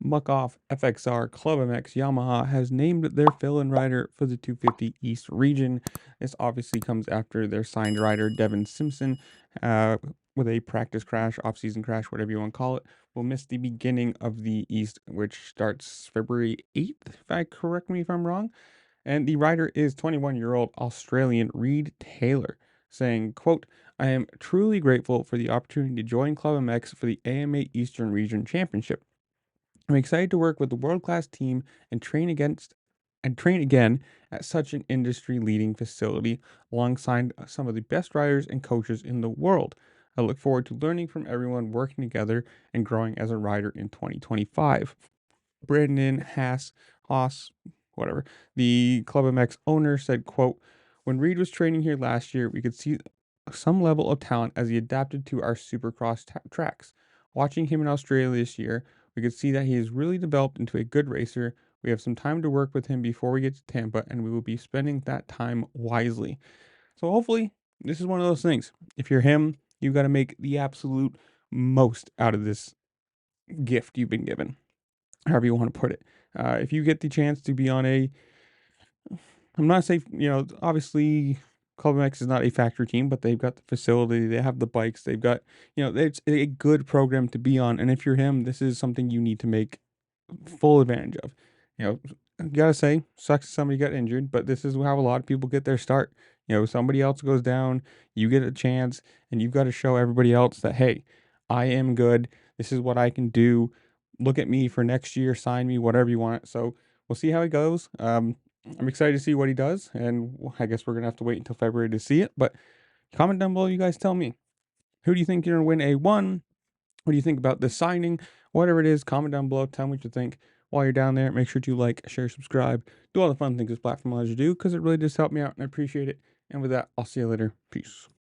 Muc-Off FXR ClubMX Yamaha has named their fill-in rider for the 250 East region. This obviously comes after their signed rider Devin Simpson, uh, with a practice crash, off-season crash, whatever you want to call it, will miss the beginning of the East, which starts February 8th, if I correct me if I'm wrong. And the rider is 21-year-old Australian Reed Taylor, saying, quote, "I am truly grateful for the opportunity to join Club MX for the AMA Eastern Region Championship. I'm excited to work with the world-class team and train again at such an industry-leading facility alongside some of the best riders and coaches in the world. I look forward to learning from everyone, working together, and growing as a rider in 2025. Brandon Haas, whatever, the Club MX owner said, quote, "When Reed was training here last year, we could see some level of talent as he adapted to our supercross tracks. Watching him in Australia this year, we could see that he has really developed into a good racer. We have some time to work with him before we get to Tampa, and we will be spending that time wisely." So hopefully, this is one of those things. If you're him, you've got to make the absolute most out of this gift you've been given, however you want to put it. If you get the chance to be on a, I'm not saying, obviously Club MX is not a factory team, but they've got the facility, they have the bikes, they've got, it's a good program to be on. And if you're him, this is something you need to make full advantage of. I gotta say, sucks somebody got injured, but this is how a lot of people get their start. Somebody else goes down, you get a chance, and you've got to show everybody else that, hey, I am good. This is what I can do. Look at me for next year, sign me, whatever you want. So we'll see how it goes. I'm excited to see what he does, and I guess we're gonna have to wait until February to see it. But comment down below, you guys tell me, who do you think you're gonna win A1? What do you think about this signing? Whatever it is, comment down below. Tell me what you think. While you're down there, make sure to like, share, subscribe, do all the fun things this platform allows you to do, because it really does help me out, and I appreciate it. And with that, I'll see you later. Peace.